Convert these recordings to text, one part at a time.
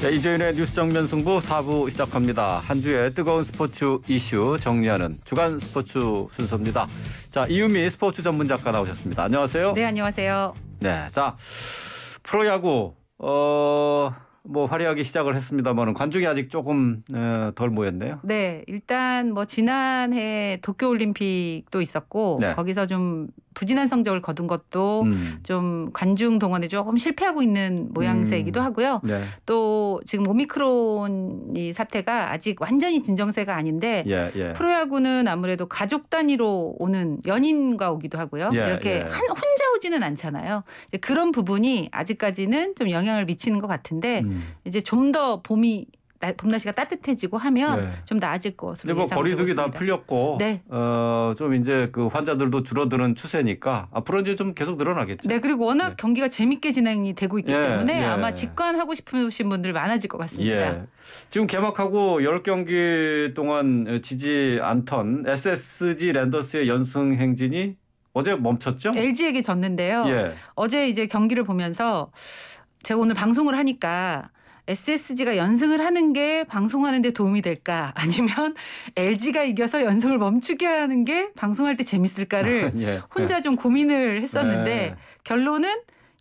자, 이재윤의 뉴스 정면 승부 4부 시작합니다. 한 주의 뜨거운 스포츠 이슈 정리하는 주간 스포츠 순서입니다. 자, 이유미 스포츠 전문 작가 나오셨습니다. 안녕하세요. 네, 안녕하세요. 네, 자, 프로야구 뭐 화려하게 시작을 했습니다만 관중이 아직 조금 덜 모였네요. 네, 일단 뭐 지난해 도쿄올림픽도 있었고 네. 거기서 좀 부진한 성적을 거둔 것도 좀 관중 동원에 조금 실패하고 있는 모양새이기도 하고요. 네. 또 지금 오미크론 이 사태가 아직 완전히 진정세가 아닌데 예. 프로야구는 아무래도 가족 단위로 오는 연인과 오기도 하고요. 이렇게 혼자 오지는 않잖아요. 그런 부분이 아직까지는 좀 영향을 미치는 것 같은데 이제 좀 더 봄날씨가 따뜻해지고 하면 좀 나아질 것으로 예상되고 있습니다. 거리두기 다 풀렸고 네. 좀 이제 그 환자들도 줄어드는 추세니까 앞으로 이제 좀 계속 늘어나겠죠. 네, 그리고 워낙 경기가 재밌게 진행이 되고 있기 때문에 아마 직관하고 싶으신 분들 많아질 것 같습니다. 지금 개막하고 10경기 동안 지지 않던 SSG 랜더스의 연승 행진이 어제 멈췄죠? LG에게 졌는데요. 어제 이제 경기를 보면서 제가 오늘 방송을 하니까 SSG가 연승을 하는 게 방송하는 데 도움이 될까? 아니면 LG가 이겨서 연승을 멈추게 하는 게 방송할 때 재밌을까를 혼자 좀 고민을 했었는데 결론은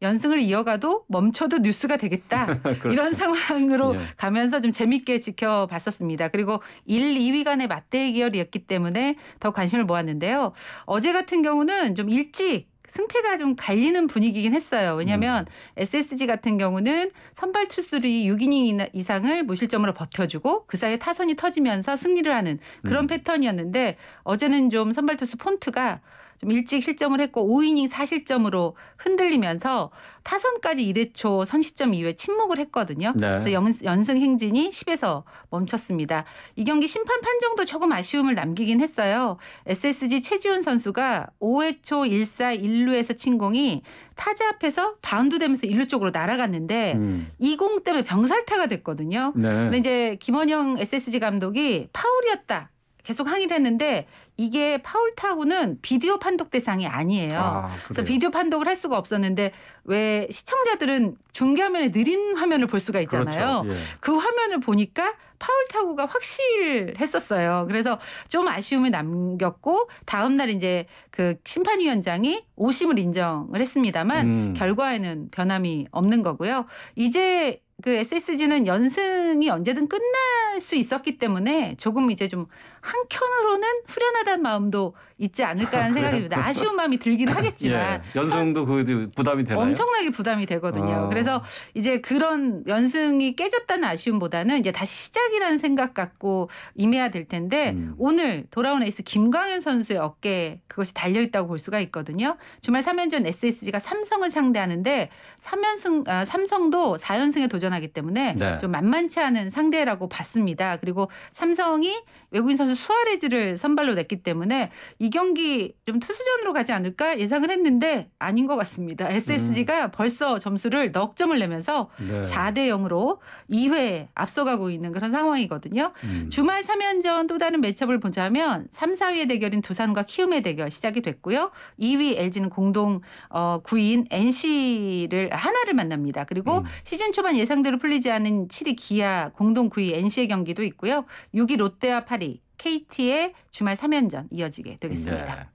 연승을 이어가도 멈춰도 뉴스가 되겠다. 그렇죠. 이런 상황으로 가면서 좀 재밌게 지켜봤었습니다. 그리고 1, 2위 간의 맞대결이었기 때문에 더 관심을 모았는데요. 어제 같은 경우는 좀 일찍 승패가 좀 갈리는 분위기긴 했어요. 왜냐하면 SSG 같은 경우는 선발 투수들이 6이닝 이상을 무실점으로 버텨주고 그 사이에 타선이 터지면서 승리를 하는 그런 패턴이었는데 어제는 좀 선발 투수 폰트가 좀 일찍 실점을 했고 5이닝 4실점으로 흔들리면서 타선까지 1회 초 선시점 이후에 침묵을 했거든요. 그래서 연승 행진이 10에서 멈췄습니다. 이 경기 심판 판정도 조금 아쉬움을 남기긴 했어요. SSG 최지훈 선수가 5회 초 1사 1루에서 친 공이 타자 앞에서 바운드 되면서 1루 쪽으로 날아갔는데 이 공 때문에 병살타가 됐거든요. 근데 이제 김원영 SSG 감독이 파울이었다. 계속 항의를 했는데 이게 파울 타구는 비디오 판독 대상이 아니에요. 그래서 비디오 판독을 할 수가 없었는데 왜 시청자들은 중계화면에 느린 화면을 볼 수가 있잖아요. 그렇죠. 그 화면을 보니까 파울 타구가 확실했었어요. 그래서 좀 아쉬움을 남겼고 다음 날 이제 그 심판위원장이 오심을 인정을 했습니다만 결과에는 변함이 없는 거고요. 이제 그 SSG는 연승이 언제든 끝날 수 있었기 때문에 조금 이제 좀 한켠으로는 후련하다는 마음도 있지 않을까라는 생각이 듭니다. 아쉬운 마음이 들긴 하겠지만 연승도 그 부담이 되나요? 엄청나게 부담이 되거든요. 그래서 이제 그런 연승이 깨졌다는 아쉬움보다는 이제 다시 시작이라는 생각 갖고 임해야 될 텐데 오늘 돌아온 에이스 김광현 선수의 어깨에 그것이 달려있다고 볼 수가 있거든요. 주말 3연전 SSG가 삼성을 상대하는데 삼성도 4연승에 도전하기 때문에 좀 만만치 않은 상대라고 봤습니다. 그리고 삼성이 외국인 선수 수아레즈를 선발로 냈기 때문에 이 경기 좀 투수전으로 가지 않을까 예상을 했는데 아닌 것 같습니다. SSG가 벌써 점수를 넉 점을 내면서 4대 0으로 2회 앞서가고 있는 그런 상황이거든요. 주말 3연전 또 다른 매첩을 보자면 3, 4위의 대결인 두산과 키움의 대결 시작이 됐고요. 2위 LG는 공동 9위인 NC를 하나를 만납니다. 그리고 시즌 초반 예상대로 풀리지 않은 7위 기아 공동 9위 NC의 경기도 있고요. 6위 롯데와 8위 KT의 주말 3연전 이어지게 되겠습니다.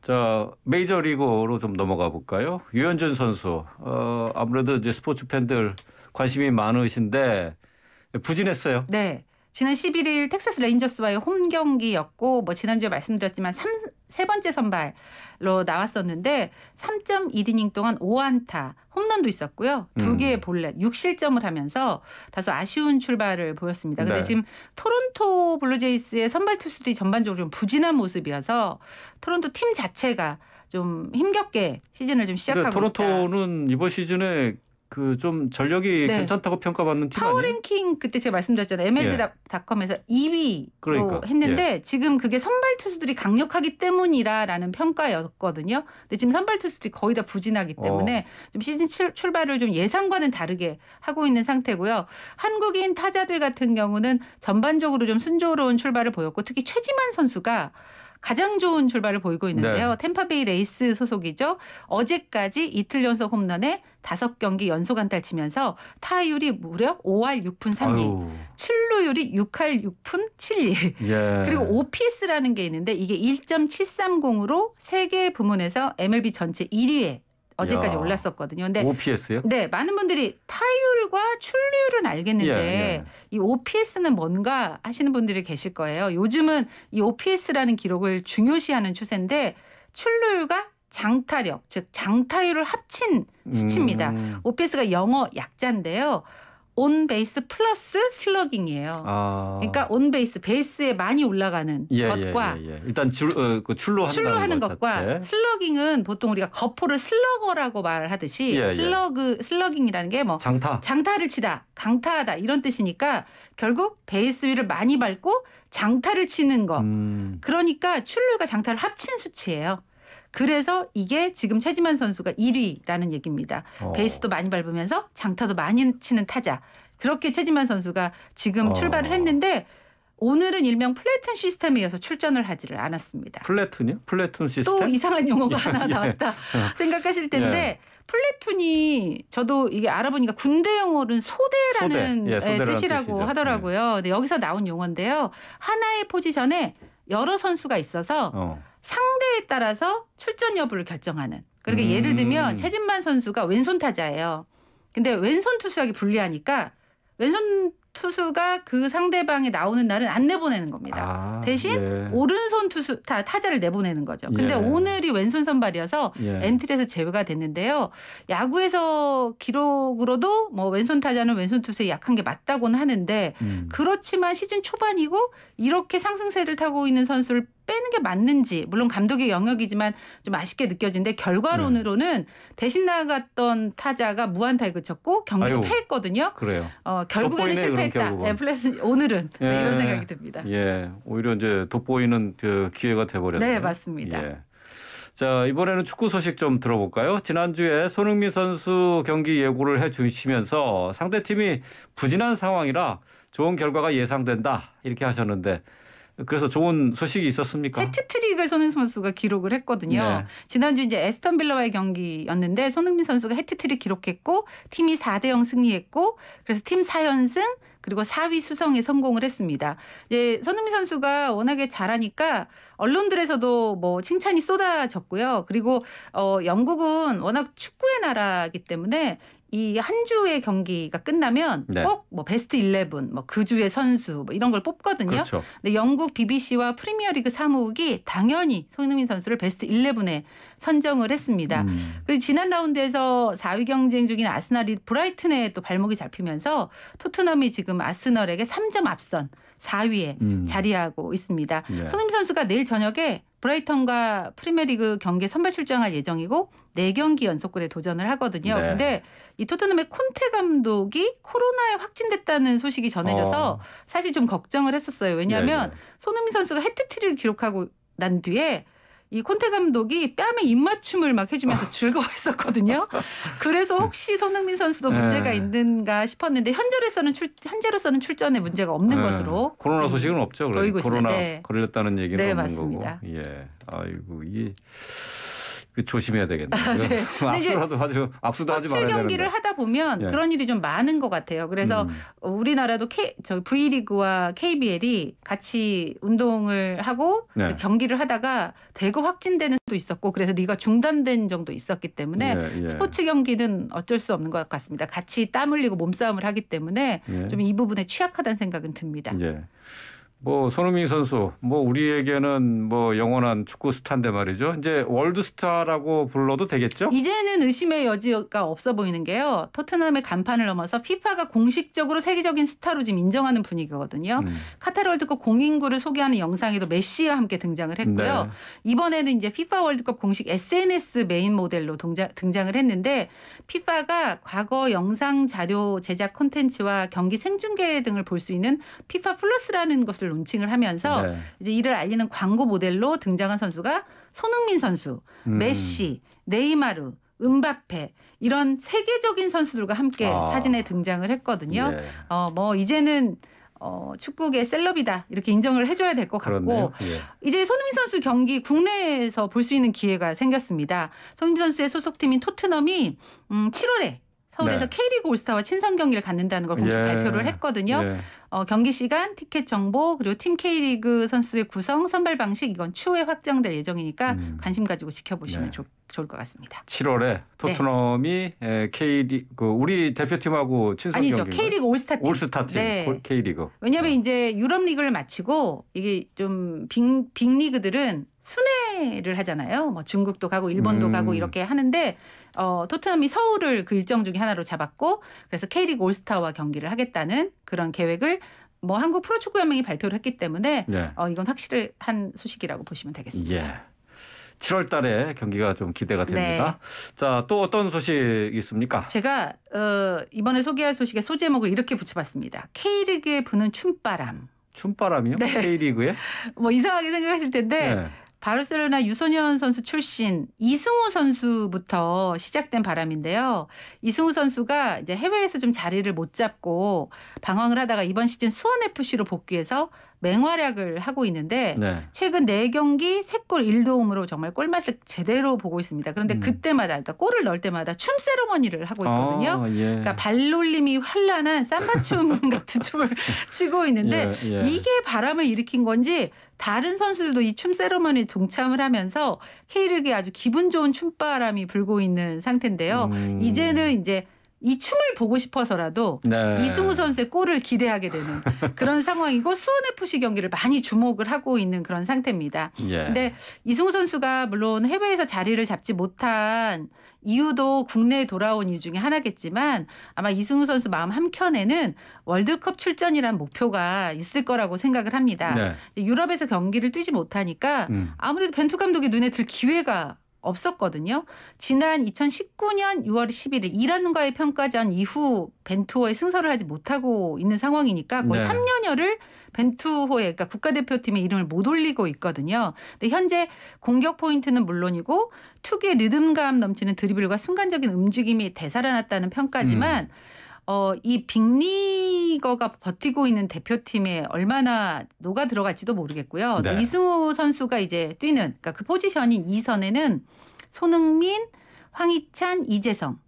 자, 메이저리그로 좀 넘어가 볼까요? 유현준 선수. 아무래도 이제 스포츠 팬들 관심이 많으신데 부진했어요. 네. 지난 11일 텍사스 레인저스와의 홈 경기였고 뭐 지난주에 말씀드렸지만 세 번째 선발로 나왔었는데 3.1이닝 동안 5안타, 홈런도 있었고요. 2개의 볼넷, 6실점을 하면서 다소 아쉬운 출발을 보였습니다. 근데 지금 토론토 블루제이스의 선발 투수들이 전반적으로 좀 부진한 모습이어서 토론토 팀 자체가 좀 힘겹게 시즌을 좀 시작하고 있다. 토론토는 이번 시즌에 그 좀 전력이 괜찮다고 평가받는 팀 아니에요? 파워랭킹 그때 제가 말씀드렸잖아요. MLB.com에서 2위로 했는데 지금 그게 선발 투수들이 강력하기 때문이라는 평가였거든요. 근데 지금 선발 투수들이 거의 다 부진하기 때문에 좀 시즌 출발을 좀 예상과는 다르게 하고 있는 상태고요. 한국인 타자들 같은 경우는 전반적으로 좀 순조로운 출발을 보였고 특히 최지만 선수가 가장 좋은 출발을 보이고 있는데요. 네. 템파베이 레이스 소속이죠. 어제까지 이틀 연속 홈런에 5경기 연속 안타를 치면서 타율이 무려 5할 6푼 3리, 아유. 7루율이 6할 6푼 7리. 예. 그리고 OPS라는 게 있는데 이게 1.730으로 세계 부문에서 MLB 전체 1위에 어제까지 야. 올랐었거든요. 근데 OPS요? 네, 많은 분들이 타율과 출루율은 알겠는데 예. 이 OPS는 뭔가 하시는 분들이 계실 거예요. 요즘은 이 OPS라는 기록을 중요시하는 추세인데 출루율과 장타력, 즉 장타율을 합친 수치입니다. OPS가 영어 약자인데요. 온 베이스 플러스 슬러깅이에요. 아. 그러니까 온 베이스, 베이스에 많이 올라가는 것과 일단 출루하는 것과 자체. 슬러깅은 보통 우리가 거포를 슬러거라고 말하듯이 슬러깅이라는 게 뭐 장타를 치다, 강타하다 이런 뜻이니까 결국 베이스 위를 많이 밟고 장타를 치는 거. 그러니까 출루가 장타를 합친 수치예요. 그래서 이게 지금 최지만 선수가 1위라는 얘기입니다. 베이스도 많이 밟으면서 장타도 많이 치는 타자. 그렇게 최지만 선수가 지금 출발을 했는데 오늘은 일명 플래툰 시스템에 이어서 출전을 하지를 않았습니다. 플래툰이요? 플래툰 시스템? 또 이상한 용어가 하나 나왔다 생각하실 텐데 플래툰이 저도 이게 알아보니까 군대 용어는 소대라는 뜻이라고 뜻이죠. 하더라고요. 근데 여기서 나온 용어인데요. 하나의 포지션에 여러 선수가 있어서 상대에 따라서 출전 여부를 결정하는. 그러니까 예를 들면 최진만 선수가 왼손 타자예요. 근데 왼손 투수하기 불리하니까 왼손 투수가 그 상대방이 나오는 날은 안 내보내는 겁니다. 대신 오른손 투수 타자를 내보내는 거죠. 근데 오늘이 왼손 선발이어서 엔트리에서 제외가 됐는데요. 야구에서 기록으로도 뭐 왼손 타자는 왼손 투수에 약한 게 맞다고는 하는데 그렇지만 시즌 초반이고 이렇게 상승세를 타고 있는 선수를 빼는 게 맞는지 물론 감독의 영역이지만 좀 아쉽게 느껴지는데 결과론으로는 대신 나갔던 타자가 무안타에 그쳤고 경기도 패했거든요. 그래요. 결국에는 실패했다. 오늘은 이런 생각이 듭니다. 오히려 이제 돋보이는 그 기회가 돼버렸네요. 네, 맞습니다. 자, 이번에는 축구 소식 좀 들어볼까요? 지난주에 손흥민 선수 경기 예고를 해주시면서 상대팀이 부진한 상황이라 좋은 결과가 예상된다 이렇게 하셨는데 그래서 좋은 소식이 있었습니까? 해트트릭을 손흥민 선수가 기록을 했거든요. 지난주 이제 에스턴 빌라와의 경기였는데 손흥민 선수가 해트트릭 기록했고 팀이 4대0 승리했고 그래서 팀 4연승 그리고 4위 수성에 성공을 했습니다. 이제 손흥민 선수가 워낙에 잘하니까 언론들에서도 뭐 칭찬이 쏟아졌고요. 그리고 영국은 워낙 축구의 나라이기 때문에 이 한 주의 경기가 끝나면 꼭 뭐 베스트 11, 뭐 그 주의 선수 뭐 이런 걸 뽑거든요. 그렇죠. 근데 영국 BBC와 프리미어리그 사무국이 당연히 손흥민 선수를 베스트 11에 선정을 했습니다. 그리고 지난 라운드에서 4위 경쟁 중인 아스날이 브라이튼에 또 발목이 잡히면서 토트넘이 지금 아스널에게 3점 앞선 4위에 자리하고 있습니다. 손흥민 선수가 내일 저녁에 브라이턴과 프리미어리그 경기에 선발 출장할 예정이고 4경기 연속골에 도전을 하거든요. 그런데 이 토트넘의 콘테 감독이 코로나에 확진됐다는 소식이 전해져서 사실 좀 걱정을 했었어요. 왜냐하면 손흥민 선수가 해트트릭을 기록하고 난 뒤에 이 콘테 감독이 뺨에 입맞춤을 막 해주면서 즐거워했었거든요. 그래서 혹시 손흥민 선수도 문제가 있는가 싶었는데 현재로서는 출전에 문제가 없는 것으로 코로나 소식은 없죠. 보이고 있습니다. 코로나 걸렸다는 얘기는 없는 맞습니다. 거고. 아이고 이 조심해야 되겠네요. 압수도 하지 말아야 되는데. 경기를 하다 보면 그런 일이 좀 많은 것 같아요. 그래서 우리나라도 V리그와 KBL이 같이 운동을 하고 경기를 하다가 대거 확진되는 수도 있었고 그래서 리가 중단된 정도 있었기 때문에 스포츠 경기는 어쩔 수 없는 것 같습니다. 같이 땀 흘리고 몸싸움을 하기 때문에 좀 이 부분에 취약하다는 생각은 듭니다. 뭐 손흥민 선수 뭐 우리에게는 뭐 영원한 축구 스타인데 말이죠. 이제 월드 스타라고 불러도 되겠죠? 이제는 의심의 여지가 없어 보이는 게요. 토트넘의 간판을 넘어서 피파가 공식적으로 세계적인 스타로 지금 인정하는 분위기거든요. 카타르 월드컵 공인구를 소개하는 영상에도 메시와 함께 등장을 했고요. 이번에는 이제 피파 월드컵 공식 SNS 메인 모델로 등장을 했는데 피파가 과거 영상 자료 제작 콘텐츠와 경기 생중계 등을 볼 수 있는 피파 플러스라는 것을 론칭을 하면서 이제 이를 알리는 광고 모델로 등장한 선수가 손흥민 선수, 메시, 네이마르, 음바페 이런 세계적인 선수들과 함께 사진에 등장을 했거든요. 뭐 이제는 축구계 셀럽이다 이렇게 인정을 해줘야 될 것 같고 그렇네요. 예. 이제 손흥민 선수 경기 국내에서 볼 수 있는 기회가 생겼습니다. 손흥민 선수의 소속팀인 토트넘이 7월에 서울에서 네. K리그 올스타와 친선 경기를 갖는다는 걸 공식 예. 발표를 했거든요. 예. 경기 시간, 티켓 정보, 그리고 팀 K리그 선수의 구성, 선발 방식 이건 추후에 확정될 예정이니까 관심 가지고 지켜보시면 네. 좋을 것 같습니다. 7월에 토트넘이 K리그 우리 대표팀하고 친선 아니죠. 경기 K리그 올스타팀. 올스타팀 네. K리그. 왜냐하면 이제 유럽 리그를 마치고 이게 좀 빅리그들은 순회를 하잖아요. 뭐 중국도 가고 일본도 가고 이렇게 하는데 토트넘이 서울을 그 일정 중에 하나로 잡았고 그래서 K리그 올스타와 경기를 하겠다는 그런 계획을 뭐 한국 프로축구연맹이 발표를 했기 때문에 네. 이건 확실한 소식이라고 보시면 되겠습니다. 예. 7월 달에 경기가 좀 기대가 됩니다. 자, 또 어떤 소식 있습니까? 제가 이번에 소개할 소식의 소제목을 이렇게 붙여봤습니다. K리그에 부는 춤바람. 춤바람이요? 네. K리그에? 뭐 이상하게 생각하실 텐데 네. 바르셀로나 유소년 선수 출신 이승우 선수부터 시작된 바람인데요. 이승우 선수가 이제 해외에서 좀 자리를 못 잡고 방황을 하다가 이번 시즌 수원FC로 복귀해서 맹활약을 하고 있는데 네. 최근 4경기 3골 1도움으로 정말 꿀맛을 제대로 보고 있습니다. 그런데 그때마다 그러니까 골을 넣을 때마다 춤 세레머니를 하고 있거든요. 예. 그러니까 발놀림이 환란한 삼바춤 같은 춤을 추고 있는데 예, 예. 이게 바람을 일으킨 건지 다른 선수들도 이 춤 세레머니에 동참을 하면서 K리그에 아주 기분 좋은 춤바람이 불고 있는 상태인데요. 이제는 이제 이 춤을 보고 싶어서라도 네. 이승우 선수의 골을 기대하게 되는 그런 상황이고 수원FC 경기를 많이 주목을 하고 있는 그런 상태입니다. 예. 근데 이승우 선수가 물론 해외에서 자리를 잡지 못한 이유도 국내에 돌아온 이유 중에 하나겠지만 아마 이승우 선수 마음 한켠에는 월드컵 출전이란 목표가 있을 거라고 생각을 합니다. 네. 유럽에서 경기를 뛰지 못하니까 아무래도 벤투 감독의 눈에 들 기회가 없었거든요. 지난 2019년 6월 11일 이란과의 평가전 이후 벤투호에 승선을 하지 못하고 있는 상황이니까 거의 네. 3년여를 벤투호에 그러니까 국가대표팀의 이름을 못 올리고 있거든요. 근데 현재 공격 포인트는 물론이고 특유의 리듬감 넘치는 드리블과 순간적인 움직임이 되살아났다는 평가지만 이 빅리거가 버티고 있는 대표팀에 얼마나 녹아 들어갈지도 모르겠고요. 네. 이승우 선수가 이제 뛰는 그러니까 그 포지션인 2선에는 손흥민, 황희찬, 이재성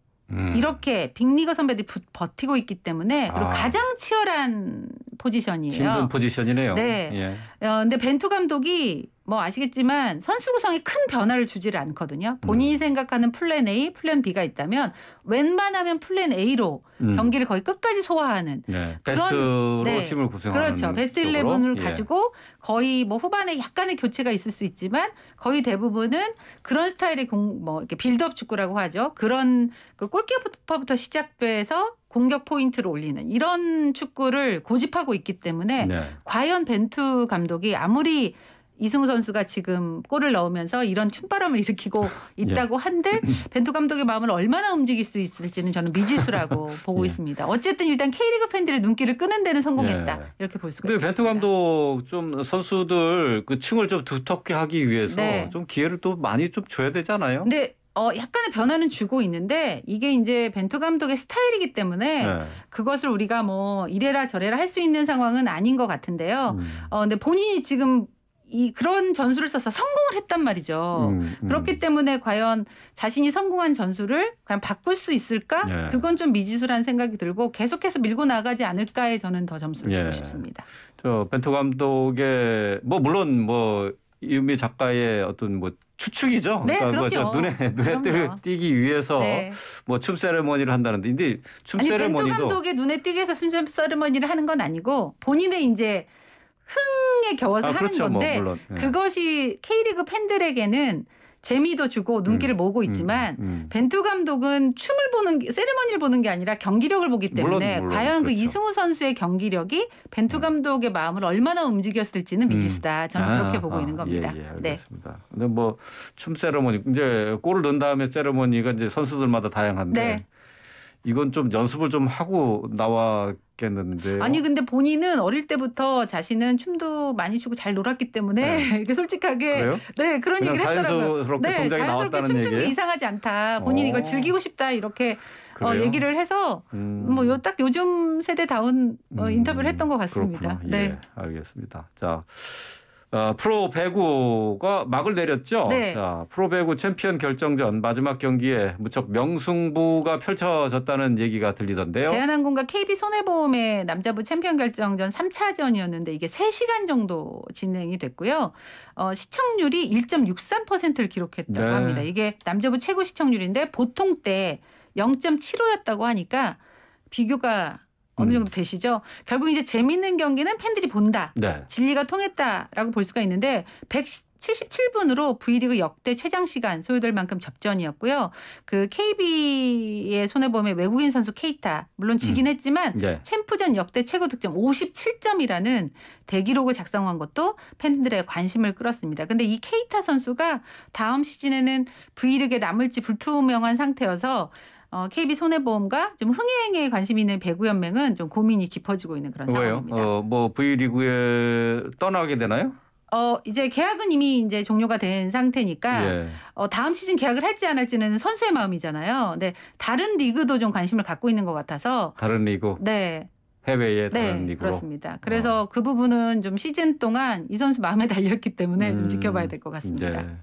이렇게 빅리거 선배들이 버티고 있기 때문에 그리고 가장 치열한 포지션이에요. 힘든 포지션이네요. 네. 예. 근데 벤투 감독이 뭐 아시겠지만 선수 구성에 큰 변화를 주지를 않거든요. 본인이 생각하는 플랜 A, 플랜 B가 있다면 웬만하면 플랜 A로 경기를 거의 끝까지 소화하는 네. 그런 베스트로 네. 팀을 구성하는 그렇죠. 베스트 쪽으로. 11을 예. 가지고 거의 뭐 후반에 약간의 교체가 있을 수 있지만 거의 대부분은 그런 스타일의 이렇게 빌드업 축구라고 하죠. 그런 그 골키퍼부터 시작돼서 공격 포인트를 올리는 이런 축구를 고집하고 있기 때문에 네. 과연 벤투 감독이 아무리 이승우 선수가 지금 골을 넣으면서 이런 춤바람을 일으키고 있다고 한들 벤투 감독의 마음을 얼마나 움직일 수 있을지는 저는 미지수라고 보고 있습니다. 어쨌든 일단 K리그 팬들의 눈길을 끄는 데는 성공했다. 이렇게 볼 수가 근데 있습니다. 벤투 감독 좀 선수들 그 층을 좀 두텁게 하기 위해서 네. 좀 기회를 또 많이 좀 줘야 되잖아요. 근데 약간의 변화는 주고 있는데 이게 이제 벤투 감독의 스타일이기 때문에 네. 그것을 우리가 뭐 이래라 저래라 할 수 있는 상황은 아닌 것 같은데요. 근데 본인이 지금 그런 전술을 써서 성공을 했단 말이죠. 그렇기 때문에 과연 자신이 성공한 전술을 과연 바꿀 수 있을까? 예. 그건 좀 미지수라는 생각이 들고 계속해서 밀고 나가지 않을까에 저는 더 점수를 주고 예. 싶습니다. 저 벤투 감독의 뭐 물론 뭐 이은미 작가의 어떤 뭐 추측이죠. 네, 그러니까 그럼요. 눈에 그럼요. 띄기 위해서 네. 뭐 춤 세레머니를 한다는데, 근데 춤 아니 벤투 세레머니도 감독의 눈에 띄게 해서 순전 세리머니를 하는 건 아니고 본인의 이제 흥에 겨워서 하는 그렇죠. 건데 뭐 물론. 예. 그것이 K리그 팬들에게는 재미도 주고 눈길을 모으고 있지만 벤투 감독은 세리머니를 보는 게 아니라 경기력을 보기 때문에 물론, 과연 그 그렇죠. 이승우 선수의 경기력이 벤투 감독의 마음을 얼마나 움직였을지는 미지수다. 저는 그렇게 보고 있는 겁니다. 예, 네. 알겠습니다. 근데 뭐 춤 세레머니 이제 골을 넣은 다음에 세레머니가 이제 선수들마다 다양한데 네. 이건 좀 연습을 좀 하고 나왔겠는데요. 아니 근데 본인은 어릴 때부터 자신은 춤도 많이 추고 잘 놀았기 때문에 이렇게 솔직하게 그래요? 네 그런 그냥 얘기를 했더라고요. 자연스럽게 네, 동작이 자연스럽게 나왔다는 춤추는 게 얘기예요? 이상하지 않다. 본인이 이걸 즐기고 싶다 이렇게 그래요? 얘기를 해서 뭐 딱 요즘 세대다운 인터뷰를 했던 것 같습니다. 그렇구나. 네. 예, 알겠습니다. 자, 프로 배구가 막을 내렸죠. 네. 자, 프로 배구 챔피언 결정전 마지막 경기에 무척 명승부가 펼쳐졌다는 얘기가 들리던데요. 대한항공과 KB손해보험의 남자부 챔피언 결정전 3차전이었는데 이게 3시간 정도 진행이 됐고요. 시청률이 1.63%를 기록했다고 네. 합니다. 이게 남자부 최고 시청률인데 보통 때 0.75였다고 하니까 비교가 어느 정도 되시죠? 결국 이제 재밌는 경기는 팬들이 본다. 네. 진리가 통했다라고 볼 수가 있는데 177분으로 V리그 역대 최장 시간 소요될 만큼 접전이었고요. 그 KB의 손해보험의 외국인 선수 케이타 물론 지긴 했지만 네. 챔프전 역대 최고 득점 57점이라는 대기록을 작성한 것도 팬들의 관심을 끌었습니다. 근데 이 케이타 선수가 다음 시즌에는 V리그에 남을지 불투명한 상태여서 KB손해보험과 좀 흥행에 관심 있는 배구연맹은 좀 고민이 깊어지고 있는 그런 왜요? 상황입니다. 뭐 V리그에 떠나게 되나요? 이제 계약은 이미 이제 종료가 된 상태니까 예. 다음 시즌 계약을 할지 안 할지는 선수의 마음이잖아요. 근데 다른 리그도 좀 관심을 갖고 있는 것 같아서 다른 리그, 네, 해외의 다른 네, 리그로. 그렇습니다. 그래서 그 부분은 좀 시즌 동안 이 선수 마음에 달렸기 때문에 좀 지켜봐야 될 것 같습니다. 네.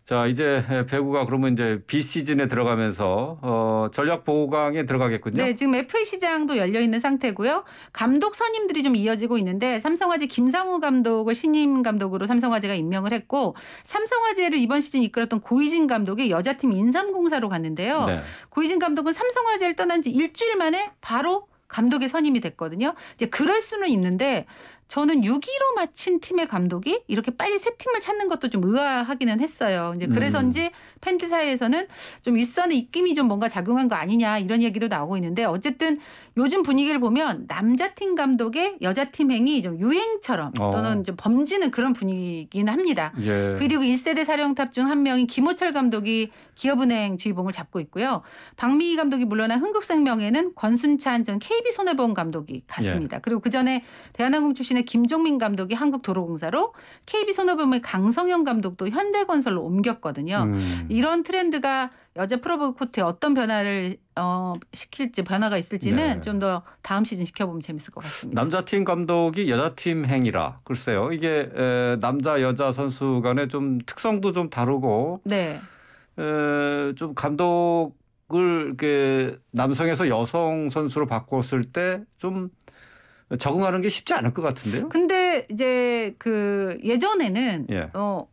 자, 이제 배구가 그러면 이제 비시즌에 들어가면서 전략 보강에 들어가겠군요. 네, 지금 FA 시장도 열려 있는 상태고요. 감독 선임들이 좀 이어지고 있는데 삼성화재 김상우 감독을 신임 감독으로 삼성화재가 임명을 했고 삼성화재를 이번 시즌 이끌었던 고이진 감독이 여자팀 인삼공사로 갔는데요. 네. 고이진 감독은 삼성화재를 떠난 지 일주일 만에 바로 감독에 선임이 됐거든요. 이제 그럴 수는 있는데 저는 6위로 마친 팀의 감독이 이렇게 빨리 새 팀을 찾는 것도 좀 의아하기는 했어요. 이제 그래서인지 팬들 사이에서는 좀 윗선의 입김이 좀 뭔가 작용한 거 아니냐 이런 얘기도 나오고 있는데 어쨌든 요즘 분위기를 보면 남자팀 감독의 여자팀 행이 좀 유행처럼 또는 좀 범지는 그런 분위기긴 합니다. 예. 그리고 1세대 사령탑 중 한 명인 김호철 감독이 기업은행 주의봉을 잡고 있고요. 박미희 감독이 물러난 흥국생명에는 권순찬 전 KB손해보험 감독이 갔습니다. 그리고 그전에 대한항공 출신의 김종민 감독이 한국도로공사로 KB손해보험의 강성현 감독도 현대건설로 옮겼거든요. 이런 트렌드가 여자 프로배구 코트에 어떤 변화를 시킬지 변화가 있을지는 네. 좀 더 다음 시즌 지켜보면 재밌을 것 같습니다. 남자팀 감독이 여자팀 행이라 글쎄요. 이게 남자 여자 선수 간의 좀 특성도 좀 다르고 네. 좀 감독을 이렇게 남성에서 여성 선수로 바꿨을 때 좀 적응하는 게 쉽지 않을 것 같은데요. 근데 이제 그 예전에는 예.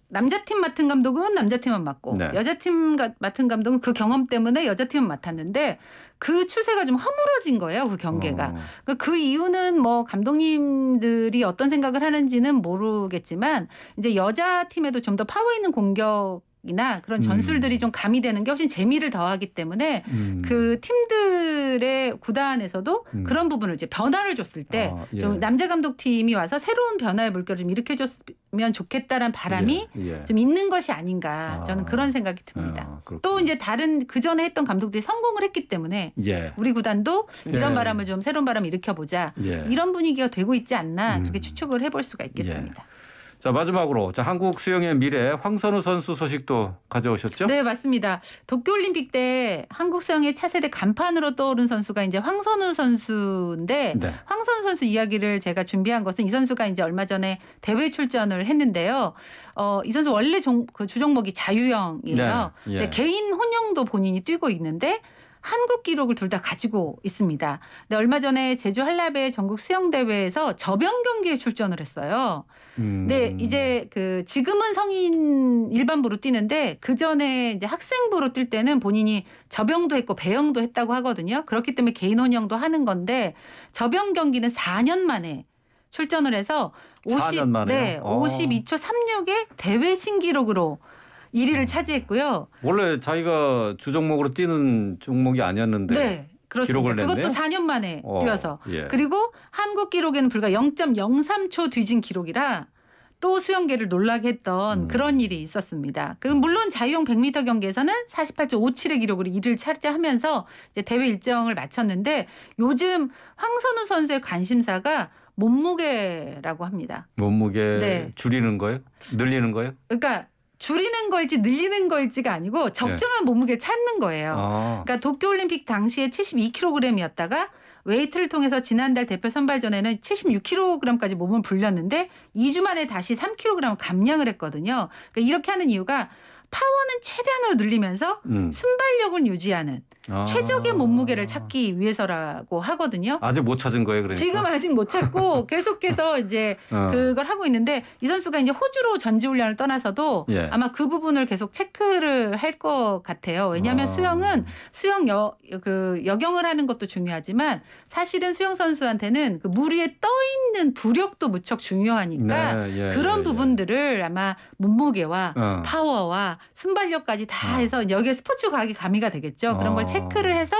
남자팀 맡은 감독은 남자팀만 맡고 네. 여자팀 맡은 감독은 그 경험 때문에 여자팀만 맡았는데 그 추세가 좀 허물어진 거예요. 그 경계가. 그 이유는 뭐 감독님들이 어떤 생각을 하는지는 모르겠지만 이제 여자팀에도 좀 더 파워 있는 공격이나 그런 전술들이 좀 가미되는 게 훨씬 재미를 더하기 때문에 그 팀들의 구단에서도 그런 부분을 이제 변화를 줬을 때 좀 남자 감독팀이 와서 새로운 변화의 물결을 좀 일으켜줬으면 좋겠다라는 바람이 좀 있는 것이 아닌가 저는 그런 생각이 듭니다. 또 이제 다른 그전에 했던 감독들이 성공을 했기 때문에 우리 구단도 이런 바람을 좀 새로운 바람을 일으켜보자 이런 분위기가 되고 있지 않나 그렇게 추측을 해볼 수가 있겠습니다. 자, 마지막으로 한국 수영의 미래 황선우 선수 소식도 가져오셨죠? 네, 맞습니다. 도쿄올림픽 때 한국 수영의 차세대 간판으로 떠오른 선수가 이제 황선우 선수인데 황선우 선수 이야기를 제가 준비한 것은 이 선수가 이제 얼마 전에 대회 출전을 했는데요. 이 선수 원래 그 주종목이 자유형이에요. 근데 개인 혼영도 본인이 뛰고 있는데 한국 기록을 둘 다 가지고 있습니다. 근데 얼마 전에 제주 한라베 전국 수영대회에서 저병 경기에 출전을 했어요. 근데 이제 그 지금은 성인 일반부로 뛰는데 그 전에 이제 학생부로 뛸 때는 본인이 저병도 했고 배영도 했다고 하거든요. 그렇기 때문에 개인 혼영도 하는 건데 저병 경기는 4년 만에 출전을 해서 4년 만에요? 52초 36의 대회 신기록으로 1위를 차지했고요. 원래 자기가 주종목으로 뛰는 종목이 아니었는데 네, 그렇습니다. 기록을 냈네요? 그것도 4년 만에 뛰어서. 예. 그리고 한국 기록에는 불과 0.03초 뒤진 기록이라 또 수영계를 놀라게 했던 그런 일이 있었습니다. 그리고 물론 자유형 100m 경기에서는 48.57의 기록으로 1위를 차지하면서 이제 대회 일정을 마쳤는데 요즘 황선우 선수의 관심사가 몸무게라고 합니다. 몸무게 네. 줄이는 거예요? 늘리는 거예요? 그러니까 줄이는 걸지 늘리는 걸지가 아니고 적정한 몸무게를 찾는 거예요. 그러니까 도쿄올림픽 당시에 72kg이었다가 웨이트를 통해서 지난달 대표 선발전에는 76kg까지 몸을 불렸는데 2주 만에 다시 3kg 감량을 했거든요. 그러니까 이렇게 하는 이유가 파워는 최대한으로 늘리면서 순발력을 유지하는 최적의 몸무게를 찾기 위해서라고 하거든요. 아직 못 찾은 거예요, 그러니까. 지금 아직 못 찾고 계속해서 이제 그걸 하고 있는데 이 선수가 이제 호주로 전지훈련을 떠나서도 예. 아마 그 부분을 계속 체크를 할 것 같아요. 왜냐하면 수영은 여경을 하는 것도 중요하지만 사실은 수영 선수한테는 그 물 위에 떠 있는 부력도 무척 중요하니까 네, 예, 그런 예, 부분들을 아마 몸무게와 파워와 순발력까지 다 해서 여기에 스포츠 과학이 가미가 되겠죠. 그런 걸 체크를 해서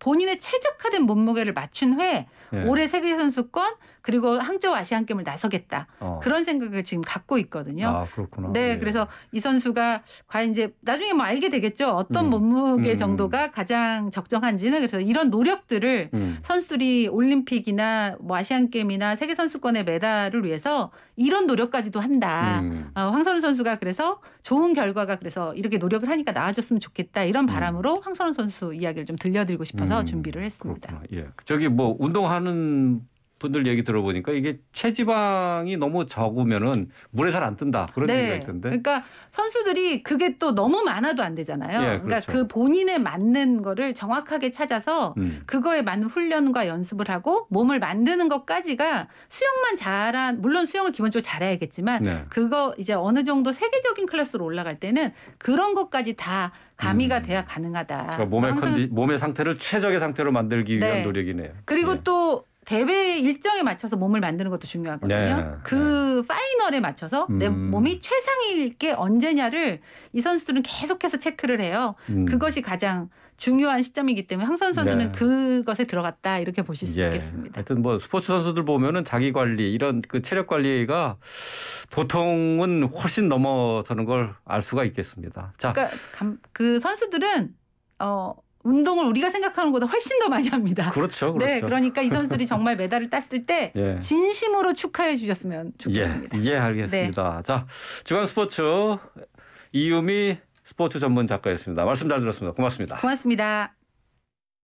본인의 최적화된 몸무게를 맞춘 후에 예. 올해 세계선수권 그리고 항저우 아시안게임을 나서겠다. 그런 생각을 지금 갖고 있거든요. 아, 그렇구나. 네, 예. 그래서 이 선수가 과연 이제 나중에 뭐 알게 되겠죠. 어떤 몸무게 정도가 가장 적정한지는. 그래서 이런 노력들을 선수들이 올림픽이나 뭐 아시안게임이나 세계선수권의 메달을 위해서 이런 노력까지도 한다. 황선우 선수가 그래서 좋은 결과가 그래서 이렇게 노력을 하니까 나아졌으면 좋겠다. 이런 바람으로 황선우 선수 이야기를 좀 들려드리고 싶어서 준비를 했습니다. 그렇구나. 예. 저기 뭐 운동하는 분들 얘기 들어보니까 이게 체지방이 너무 적으면은 물에 잘 안 뜬다 그런 얘기가 있던데. 그러니까 선수들이 그게 또 너무 많아도 안 되잖아요. 예, 그러니까 그렇죠. 그 본인에 맞는 거를 정확하게 찾아서 그거에 맞는 훈련과 연습을 하고 몸을 만드는 것까지가 수영만 물론 수영을 기본적으로 잘해야겠지만 네. 그거 이제 어느 정도 세계적인 클래스로 올라갈 때는 그런 것까지 다 가미가 돼야 가능하다. 그러니까 몸의 상태를 최적의 상태로 만들기 위한 노력이네요. 그리고 예. 또 대회 일정에 맞춰서 몸을 만드는 것도 중요하거든요. 네. 그 파이널에 맞춰서 내 몸이 최상일 게 언제냐를 이 선수들은 계속해서 체크를 해요. 그것이 가장 중요한 시점이기 때문에 황선우 선수는 그것에 들어갔다 이렇게 보실 수 있겠습니다. 하여튼 뭐 스포츠 선수들 보면은 자기 관리 이런 그 체력 관리가 보통은 훨씬 넘어서는 걸 알 수가 있겠습니다. 자, 그러니까 그 선수들은 운동을 우리가 생각하는 것보다 훨씬 더 많이 합니다. 그렇죠. 네, 그러니까 이 선수들이 정말 메달을 땄을 때 진심으로 축하해 주셨으면 좋겠습니다. 예, 알겠습니다. 자, 주간 스포츠 이유미 스포츠 전문 작가였습니다. 말씀 잘 들었습니다. 고맙습니다. 고맙습니다.